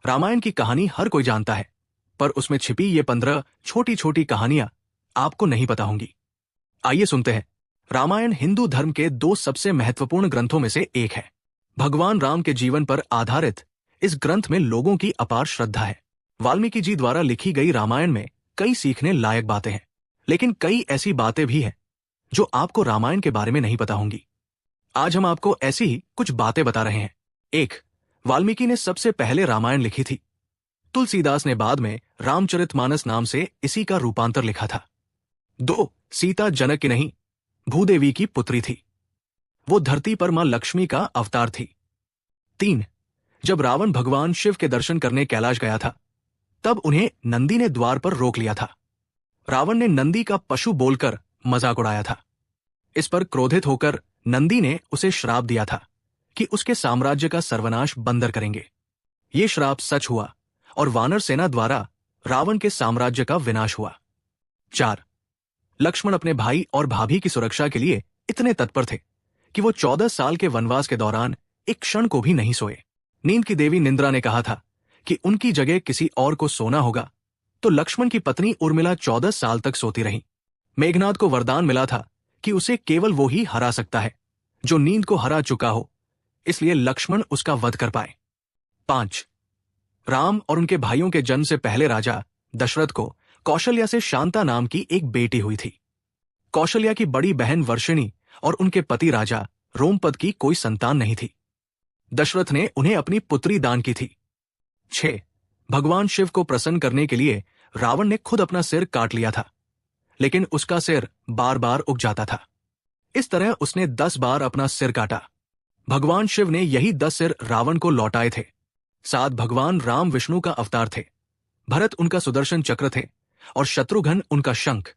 रामायण की कहानी हर कोई जानता है, पर उसमें छिपी ये 15 छोटी छोटी कहानियां आपको नहीं पता होंगी। आइए सुनते हैं। रामायण हिंदू धर्म के 2 सबसे महत्वपूर्ण ग्रंथों में से एक है। भगवान राम के जीवन पर आधारित इस ग्रंथ में लोगों की अपार श्रद्धा है। वाल्मीकि जी द्वारा लिखी गई रामायण में कई सीखने लायक बातें हैं, लेकिन कई ऐसी बातें भी हैं जो आपको रामायण के बारे में नहीं पता होंगी। आज हम आपको ऐसी ही कुछ बातें बता रहे हैं। 1. वाल्मीकि ने सबसे पहले रामायण लिखी थी। तुलसीदास ने बाद में रामचरितमानस नाम से इसी का रूपांतर लिखा था। 2. सीता जनक की नहीं, भूदेवी की पुत्री थी। वो धरती पर मां लक्ष्मी का अवतार थी। 3. जब रावण भगवान शिव के दर्शन करने कैलाश गया था, तब उन्हें नंदी ने द्वार पर रोक लिया था। रावण ने नंदी का पशु बोलकर मजाक उड़ाया था। इस पर क्रोधित होकर नंदी ने उसे श्राप दिया था कि उसके साम्राज्य का सर्वनाश बंदर करेंगे। ये श्राप सच हुआ और वानर सेना द्वारा रावण के साम्राज्य का विनाश हुआ। 4. लक्ष्मण अपने भाई और भाभी की सुरक्षा के लिए इतने तत्पर थे कि वो 14 साल के वनवास के दौरान एक क्षण को भी नहीं सोए। नींद की देवी निंद्रा ने कहा था कि उनकी जगह किसी और को सोना होगा, तो लक्ष्मण की पत्नी उर्मिला 14 साल तक सोती रही। मेघनाद को वरदान मिला था कि उसे केवल वो ही हरा सकता है जो नींद को हरा चुका हो, इसलिए लक्ष्मण उसका वध कर पाए। 5. राम और उनके भाइयों के जन्म से पहले राजा दशरथ को कौशल्या से शांता नाम की एक बेटी हुई थी। कौशल्या की बड़ी बहन वर्षिणी और उनके पति राजा रोमपद की कोई संतान नहीं थी। दशरथ ने उन्हें अपनी पुत्री दान की थी। 6. भगवान शिव को प्रसन्न करने के लिए रावण ने खुद अपना सिर काट लिया था, लेकिन उसका सिर बार बार उग जाता था। इस तरह उसने 10 बार अपना सिर काटा। भगवान शिव ने यही 10 सिर रावण को लौटाए थे। 7. भगवान राम विष्णु का अवतार थे। भरत उनका सुदर्शन चक्र थे और शत्रुघ्न उनका शंख।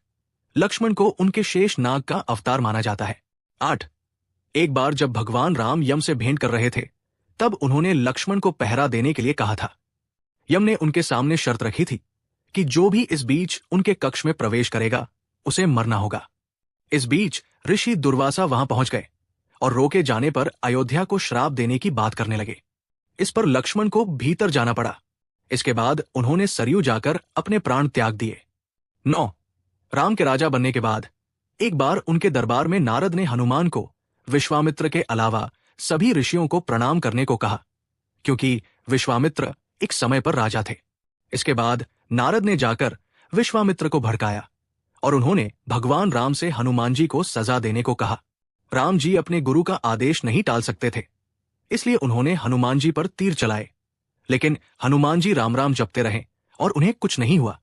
लक्ष्मण को उनके शेष नाग का अवतार माना जाता है। 8. एक बार जब भगवान राम यम से भेंट कर रहे थे, तब उन्होंने लक्ष्मण को पहरा देने के लिए कहा था। यम ने उनके सामने शर्त रखी थी कि जो भी इस बीच उनके कक्ष में प्रवेश करेगा उसे मरना होगा। इस बीच ऋषि दुर्वासा वहां पहुंच गए और रोके जाने पर अयोध्या को श्राप देने की बात करने लगे। इस पर लक्ष्मण को भीतर जाना पड़ा। इसके बाद उन्होंने सरयू जाकर अपने प्राण त्याग दिए। 9. राम के राजा बनने के बाद एक बार उनके दरबार में नारद ने हनुमान को विश्वामित्र के अलावा सभी ऋषियों को प्रणाम करने को कहा, क्योंकि विश्वामित्र एक समय पर राजा थे। इसके बाद नारद ने जाकर विश्वामित्र को भड़काया और उन्होंने भगवान राम से हनुमान जी को सजा देने को कहा। राम जी अपने गुरु का आदेश नहीं टाल सकते थे, इसलिए उन्होंने हनुमान जी पर तीर चलाए, लेकिन हनुमान जी राम राम जपते रहे और उन्हें कुछ नहीं हुआ।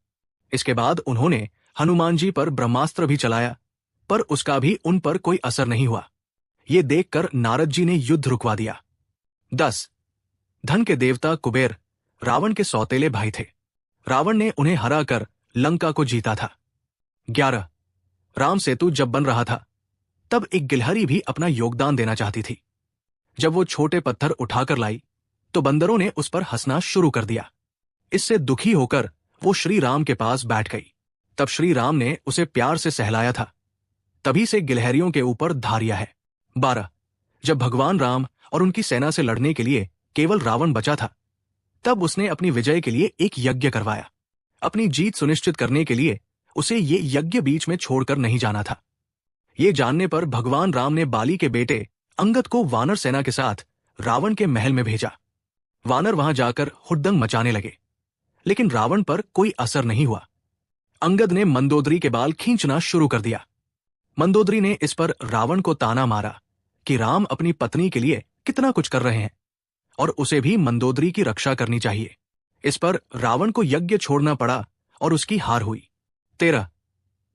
इसके बाद उन्होंने हनुमान जी पर ब्रह्मास्त्र भी चलाया, पर उसका भी उन पर कोई असर नहीं हुआ। ये देखकर नारद जी ने युद्ध रुकवा दिया। 10. धन के देवता कुबेर रावण के सौतेले भाई थे। रावण ने उन्हें हराकर लंका को जीता था। 11. राम सेतु जब बन रहा था, तब एक गिलहरी भी अपना योगदान देना चाहती थी। जब वो छोटे पत्थर उठाकर लाई, तो बंदरों ने उस पर हंसना शुरू कर दिया। इससे दुखी होकर वो श्री राम के पास बैठ गई। तब श्री राम ने उसे प्यार से सहलाया था। तभी से गिलहरियों के ऊपर धारिया है। 12. जब भगवान राम और उनकी सेना से लड़ने के लिए केवल रावण बचा था, तब उसने अपनी विजय के लिए एक यज्ञ करवाया। अपनी जीत सुनिश्चित करने के लिए उसे ये यज्ञ बीच में छोड़कर नहीं जाना था। ये जानने पर भगवान राम ने बाली के बेटे अंगद को वानर सेना के साथ रावण के महल में भेजा। वानर वहां जाकर हुड़दंग मचाने लगे, लेकिन रावण पर कोई असर नहीं हुआ। अंगद ने मंदोदरी के बाल खींचना शुरू कर दिया। मंदोदरी ने इस पर रावण को ताना मारा कि राम अपनी पत्नी के लिए कितना कुछ कर रहे हैं और उसे भी मंदोदरी की रक्षा करनी चाहिए। इस पर रावण को यज्ञ छोड़ना पड़ा और उसकी हार हुई। 13.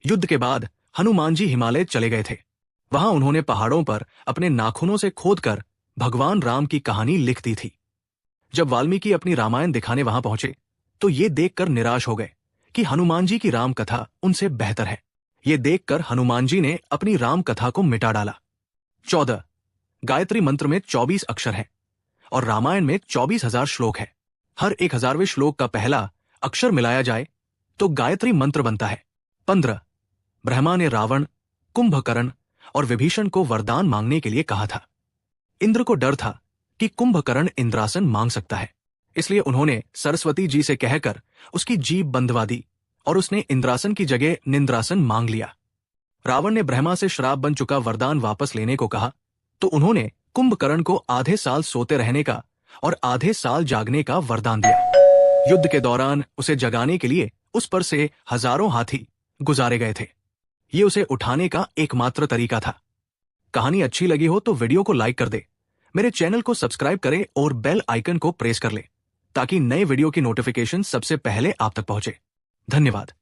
युद्ध के बाद हनुमान जी हिमालय चले गए थे। वहां उन्होंने पहाड़ों पर अपने नाखूनों से खोदकर भगवान राम की कहानी लिख दी थी। जब वाल्मीकि अपनी रामायण दिखाने वहां पहुंचे, तो ये देखकर निराश हो गए कि हनुमान जी की राम कथा उनसे बेहतर है। ये देखकर हनुमान जी ने अपनी राम कथा को मिटा डाला। 14. गायत्री मंत्र में 24 अक्षर हैं और रामायण में 24,000 श्लोक है। हर 1000वें श्लोक का पहला अक्षर मिलाया जाए तो गायत्री मंत्र बनता है। 15. ब्रह्मा ने रावण, कुंभकर्ण और विभीषण को वरदान मांगने के लिए कहा था। इंद्र को डर था कि कुंभकर्ण इंद्रासन मांग सकता है, इसलिए उन्होंने सरस्वती जी से कहकर उसकी जीभ बंधवा दी और उसने इंद्रासन की जगह निंद्रासन मांग लिया। रावण ने ब्रह्मा से श्राप बन चुका वरदान वापस लेने को कहा तो उन्होंने कुंभकर्ण को आधे साल सोते रहने का और आधे साल जागने का वरदान दिया। युद्ध के दौरान उसे जगाने के लिए उस पर से हजारों हाथी गुजारे गए थे। ये उसे उठाने का एकमात्र तरीका था। कहानी अच्छी लगी हो तो वीडियो को लाइक कर दे, मेरे चैनल को सब्सक्राइब करे और बेल आइकन को प्रेस कर ले ताकि नए वीडियो की नोटिफिकेशन सबसे पहले आप तक पहुंचे। धन्यवाद।